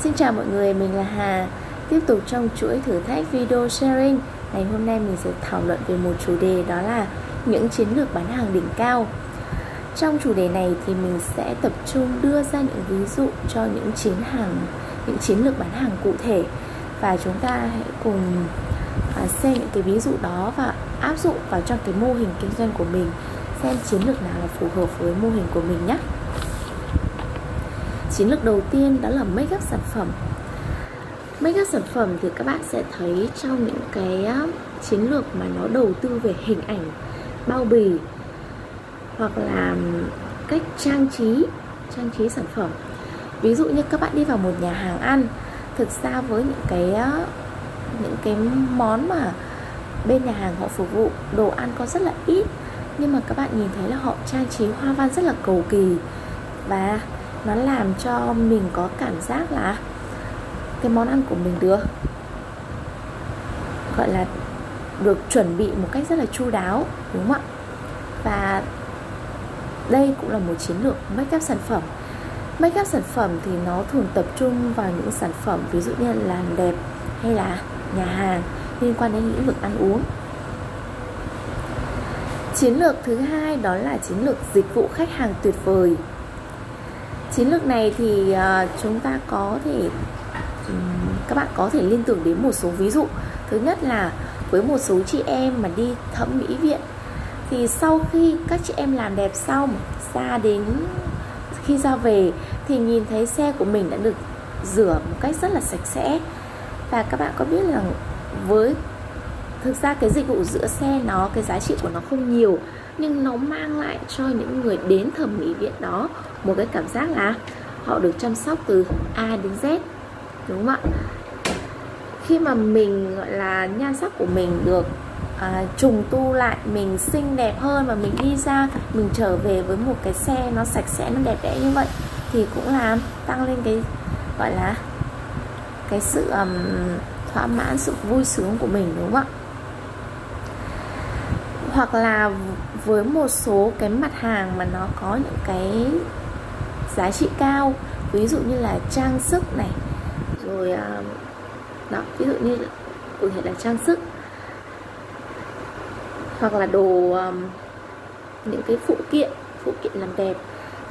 Xin chào mọi người, mình là Hà. Tiếp tục trong chuỗi thử thách video sharing. Ngày hôm nay mình sẽ thảo luận về một chủ đề, đó là những chiến lược bán hàng đỉnh cao. Trong chủ đề này thì mình sẽ tập trung đưa ra những ví dụ cho những chiến lược bán hàng cụ thể. Và chúng ta hãy cùng xem những cái ví dụ đó và áp dụng vào trong cái mô hình kinh doanh của mình, xem chiến lược nào là phù hợp với mô hình của mình nhé. Chiến lược đầu tiên đó là make up sản phẩm. Make up sản phẩm thì các bạn sẽ thấy trong những cái chiến lược mà nó đầu tư về hình ảnh, bao bì hoặc là cách trang trí sản phẩm. Ví dụ như các bạn đi vào một nhà hàng ăn, thực ra với những cái món mà bên nhà hàng họ phục vụ, đồ ăn có rất là ít, nhưng mà các bạn nhìn thấy là họ trang trí hoa văn rất là cầu kỳ, và nó làm cho mình có cảm giác là cái món ăn của mình được gọi là được chuẩn bị một cách rất là chu đáo, đúng không ạ? Và đây cũng là một chiến lược make up sản phẩm. Make up sản phẩm thì nó thường tập trung vào những sản phẩm ví dụ như là làm đẹp hay là nhà hàng liên quan đến lĩnh vực ăn uống. Chiến lược thứ hai đó là chiến lược dịch vụ khách hàng tuyệt vời. Chiến lược này thì các bạn có thể liên tưởng đến một số ví dụ. Thứ nhất là với một số chị em mà đi thẩm mỹ viện, thì sau khi các chị em làm đẹp xong, khi ra về thì nhìn thấy xe của mình đã được rửa một cách rất là sạch sẽ. Và các bạn có biết là thực ra cái dịch vụ rửa xe cái giá trị của nó không nhiều, nhưng nó mang lại cho những người đến thẩm mỹ viện đó một cái cảm giác là họ được chăm sóc từ A đến Z, đúng không ạ? Khi mà mình gọi là nhan sắc của mình được trùng tu lại, mình xinh đẹp hơn, và mình đi ra, mình trở về với một cái xe nó sạch sẽ, nó đẹp đẽ như vậy, thì cũng làm tăng lên cái gọi là cái sự thỏa mãn, sự vui sướng của mình, đúng không ạ? Hoặc là với một số cái mặt hàng mà nó có những cái giá trị cao, ví dụ như là trang sức này, rồi ví dụ như cụ thể là trang sức, hoặc là những cái phụ kiện làm đẹp.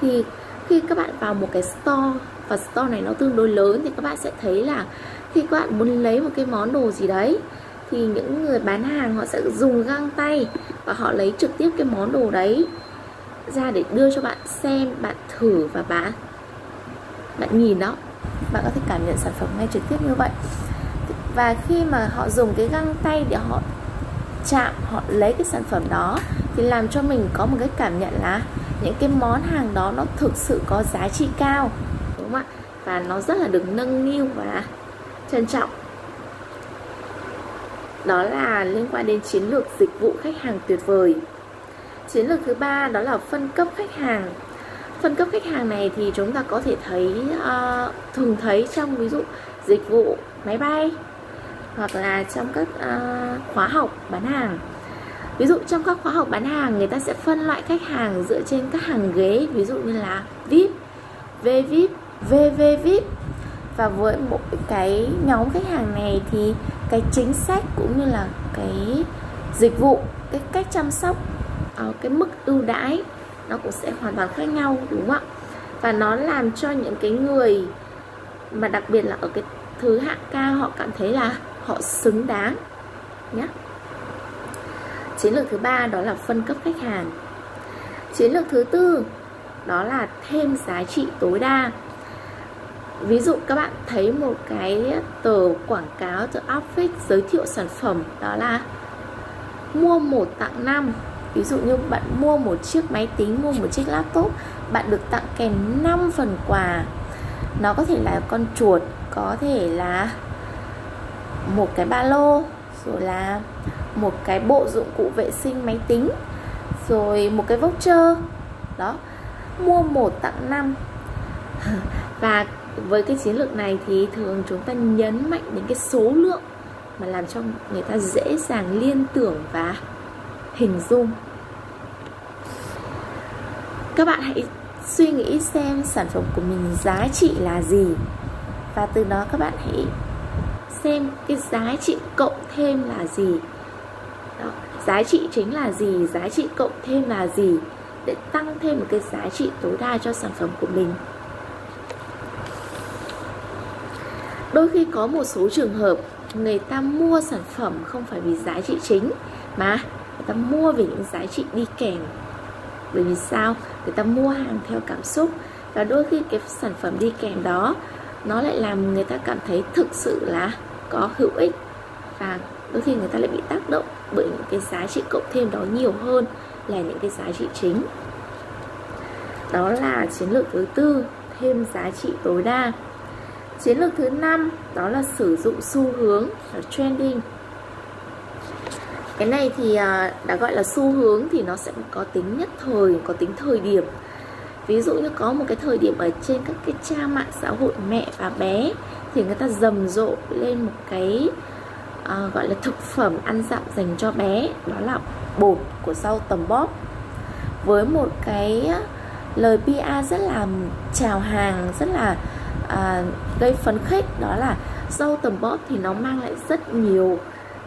Thì khi các bạn vào một cái store, và store này nó tương đối lớn, thì các bạn sẽ thấy là khi các bạn muốn lấy một cái món đồ gì đấy, thì những người bán hàng họ sẽ dùng găng tay và họ lấy trực tiếp cái món đồ đấy ra để đưa cho bạn xem, bạn thử, và bạn nhìn đó, bạn có thể cảm nhận sản phẩm ngay trực tiếp như vậy. Và khi mà họ dùng cái găng tay để họ chạm, họ lấy cái sản phẩm đó, thì làm cho mình có một cái cảm nhận là những cái món hàng đó nó thực sự có giá trị cao, đúng không ạ? Và nó rất là được nâng niu và trân trọng. Đó là liên quan đến chiến lược dịch vụ khách hàng tuyệt vời. Chiến lược thứ ba đó là phân cấp khách hàng. Phân cấp khách hàng này thì chúng ta có thể thường thấy trong ví dụ dịch vụ máy bay, hoặc là trong các khóa học bán hàng. Ví dụ trong các khóa học bán hàng, người ta sẽ phân loại khách hàng dựa trên các hàng ghế, ví dụ như là VIP, VVIP, VVVIP. Và với mỗi cái nhóm khách hàng này thì cái chính sách cũng như là cái dịch vụ, cái cách chăm sóc, cái mức ưu đãi nó cũng sẽ hoàn toàn khác nhau, đúng không ạ? Và nó làm cho những cái người mà đặc biệt là ở cái thứ hạng cao, họ cảm thấy là họ xứng đáng nhé. Chiến lược thứ ba đó là phân cấp khách hàng. Chiến lược thứ tư đó là thêm giá trị tối đa. Ví dụ các bạn thấy một cái tờ quảng cáo, tờ outfit giới thiệu sản phẩm, đó là mua 1 tặng 5. Ví dụ như bạn mua một chiếc máy tính, mua một chiếc laptop, bạn được tặng kèm 5 phần quà. Nó có thể là con chuột, có thể là một cái ba lô, rồi là một cái bộ dụng cụ vệ sinh máy tính, rồi một cái voucher. Đó, mua 1 tặng 5. Và với cái chiến lược này thì thường chúng ta nhấn mạnh đến cái số lượng mà làm cho người ta dễ dàng liên tưởng và hình dung. Các bạn hãy suy nghĩ xem sản phẩm của mình giá trị là gì, Và từ đó các bạn hãy xem cái giá trị cộng thêm là gì. Đó, giá trị chính là gì, giá trị cộng thêm là gì, để tăng thêm một cái giá trị tối đa cho sản phẩm của mình. Đôi khi có một số trường hợp người ta mua sản phẩm không phải vì giá trị chính, mà người ta mua vì những giá trị đi kèm. Bởi vì sao? Người ta mua hàng theo cảm xúc, và đôi khi cái sản phẩm đi kèm đó nó lại làm người ta cảm thấy thực sự là có hữu ích, và đôi khi người ta lại bị tác động bởi những cái giá trị cộng thêm đó nhiều hơn là những cái giá trị chính. Đó là chiến lược thứ tư, thêm giá trị tối đa. Chiến lược thứ 5 đó là sử dụng xu hướng, trending. Cái này thì đã gọi là xu hướng thì nó sẽ có tính nhất thời, có tính thời điểm. Ví dụ như có một cái thời điểm ở trên các cái trang mạng xã hội mẹ và bé thì người ta rầm rộ lên một cái gọi là thực phẩm ăn dặm dành cho bé, đó là bột của rau tầm bóp, với một cái lời PR rất là chào hàng, rất là gây phấn khích. Đó là rau tầm bóp thì nó mang lại rất nhiều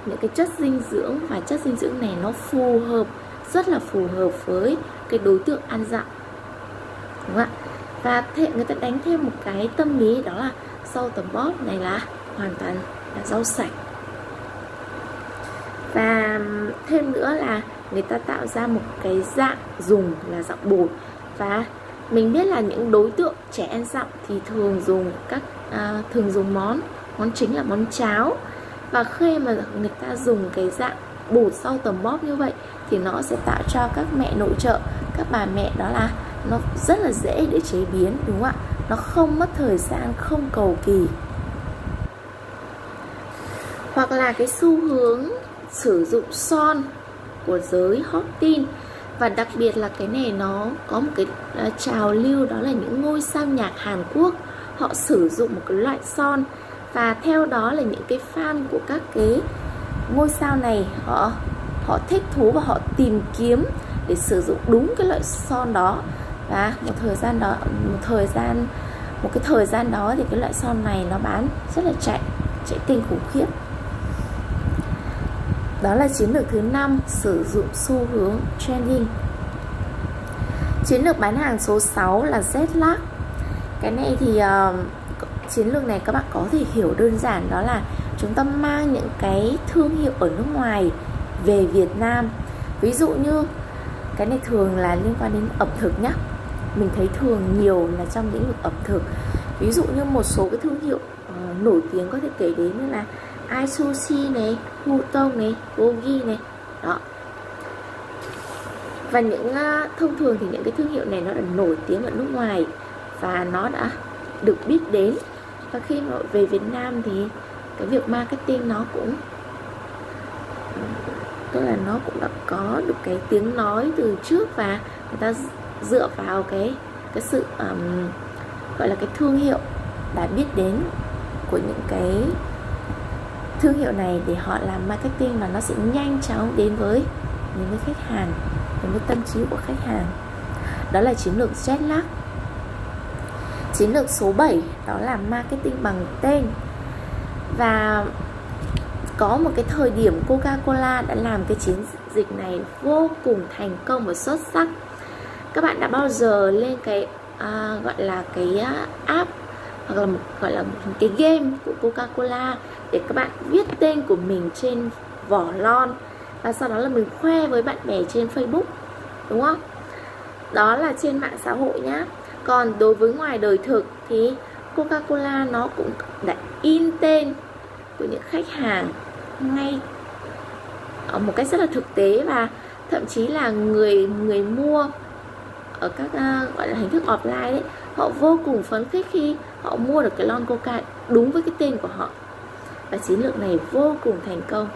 những cái chất dinh dưỡng, và chất dinh dưỡng này nó phù hợp, rất là phù hợp với cái đối tượng ăn dặm, đúng không ạ? Và người ta đánh thêm một cái tâm lý, đó là rau tầm bóp này là hoàn toàn là rau sạch. Và thêm nữa là người ta tạo ra một cái dạng dùng là dạng bột. Và mình biết là những đối tượng trẻ ăn dặm thì thường dùng món chính là món cháo. Và khi mà người ta dùng cái dạng bột rau tầm bóp như vậy thì nó sẽ tạo cho các mẹ nội trợ, các bà mẹ, đó là nó rất là dễ để chế biến, đúng không ạ? Nó không mất thời gian, không cầu kỳ. Hoặc là cái xu hướng sử dụng son của giới hot teen. Và đặc biệt là cái này nó có một cái trào lưu, đó là những ngôi sao nhạc Hàn Quốc họ sử dụng một cái loại son. Và theo đó là những cái fan của các cái ngôi sao này họ thích thú và họ tìm kiếm để sử dụng đúng cái loại son đó. Và một cái thời gian đó thì cái loại son này nó bán rất là chạy kinh khủng khiếp. Đó là chiến lược thứ 5, sử dụng xu hướng, trending. Chiến lược bán hàng số 6 là Z-Lag. Cái này thì chiến lược này các bạn có thể hiểu đơn giản, đó là chúng ta mang những cái thương hiệu ở nước ngoài về Việt Nam. Ví dụ như cái này thường là liên quan đến ẩm thực nhá. Mình thấy thường nhiều là trong lĩnh vực ẩm thực. Ví dụ như một số cái thương hiệu nổi tiếng có thể kể đến như là iSushi này, Hutong này, Gogi này. Đó. Và những thông thường thì những cái thương hiệu này nó đã nổi tiếng ở nước ngoài và nó đã được biết đến. Và khi mà về Việt Nam thì cái việc marketing nó cũng, tức là nó cũng đã có được cái tiếng nói từ trước, và người ta dựa vào cái sự gọi là cái thương hiệu đã biết đến của những cái thương hiệu này để họ làm marketing, và nó sẽ nhanh chóng đến với những cái khách hàng, đến với tâm trí của khách hàng. Đó là chiến lược Z-Lag. Chiến lược số 7 đó là marketing bằng tên. Và có một cái thời điểm Coca-Cola đã làm cái chiến dịch này vô cùng thành công và xuất sắc. Các bạn đã bao giờ lên cái gọi là cái app hoặc là gọi là một cái game của Coca-Cola để các bạn viết tên của mình trên vỏ lon và sau đó là mình khoe với bạn bè trên Facebook, đúng không? Đó là trên mạng xã hội nhá. Còn đối với ngoài đời thực thì Coca-Cola nó cũng đã in tên của những khách hàng ngay ở một cách rất là thực tế, và thậm chí là người mua ở các gọi là hình thức offline đấy, họ vô cùng phấn khích khi họ mua được cái lon Coca đúng với cái tên của họ. Và chiến lược này vô cùng thành công.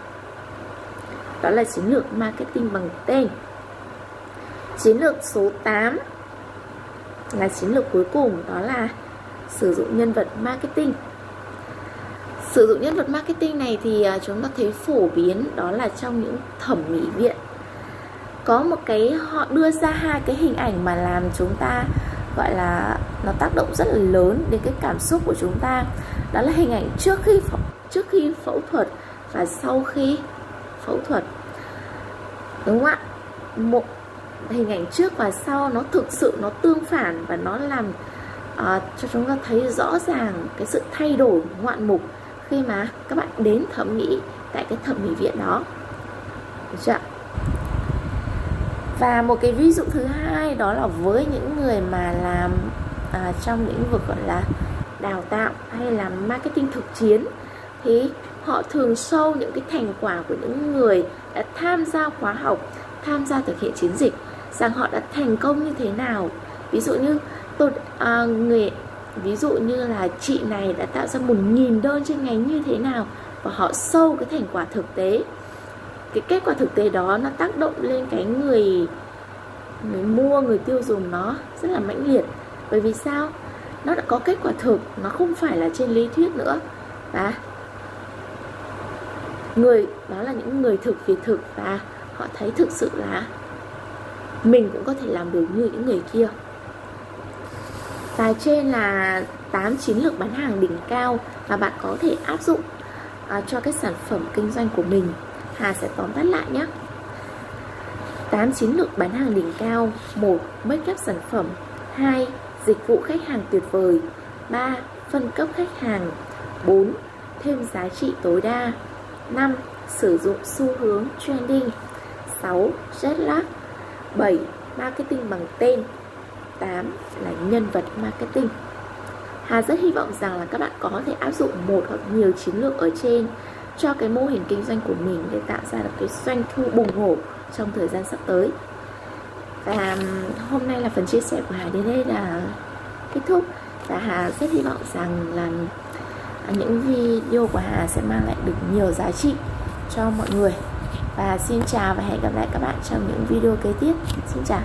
Đó là chiến lược marketing bằng tên. Chiến lược số 8 là chiến lược cuối cùng, đó là sử dụng nhân vật marketing. Sử dụng nhân vật marketing này thì chúng ta thấy phổ biến đó là trong những thẩm mỹ viện. Có một cái họ đưa ra hai cái hình ảnh mà làm chúng ta gọi là nó tác động rất là lớn đến cái cảm xúc của chúng ta. Đó là hình ảnh trước khi phẫu thuật và sau khi phẫu thuật, đúng không ạ? Một hình ảnh trước và sau nó thực sự nó tương phản, và nó làm cho chúng ta thấy rõ ràng cái sự thay đổi ngoạn mục khi mà các bạn đến thẩm mỹ tại cái thẩm mỹ viện đó, được chưa? Và một cái ví dụ thứ hai đó là với những người mà làm trong lĩnh vực gọi là đào tạo hay là marketing thực chiến, thì họ thường show những cái thành quả của những người đã tham gia khóa học, tham gia thực hiện chiến dịch, rằng họ đã thành công như thế nào. Ví dụ như ví dụ như là chị này đã tạo ra 1000 đơn trên ngày như thế nào, và họ show cái thành quả thực tế. Cái kết quả thực tế đó nó tác động lên cái người mua, người tiêu dùng nó rất là mãnh liệt. Bởi vì sao? Nó đã có kết quả thực, nó không phải là trên lý thuyết nữa. Và đó là những người thực việc thực, và họ thấy thực sự là mình cũng có thể làm được như những người kia. Và trên là 8 chiến lược bán hàng đỉnh cao mà bạn có thể áp dụng cho cái sản phẩm kinh doanh của mình. Hà sẽ tóm tắt lại nhé. 8 chiến lược bán hàng đỉnh cao. 1. Make up sản phẩm. 2. Dịch vụ khách hàng tuyệt vời. 3. Phân cấp khách hàng. 4. Thêm giá trị tối đa. 5. Sử dụng xu hướng trending. 6. Jet lag. 7. Marketing bằng tên. 8 là nhân vật marketing. Hà rất hy vọng rằng là các bạn có thể áp dụng một hoặc nhiều chiến lược ở trên cho cái mô hình kinh doanh của mình để tạo ra được cái doanh thu bùng nổ trong thời gian sắp tới. Và hôm nay là phần chia sẻ của Hà đến đây là kết thúc. Và Hà rất hy vọng rằng là những video của Hà sẽ mang lại được nhiều giá trị cho mọi người. Và xin chào và hẹn gặp lại các bạn trong những video kế tiếp. Xin chào.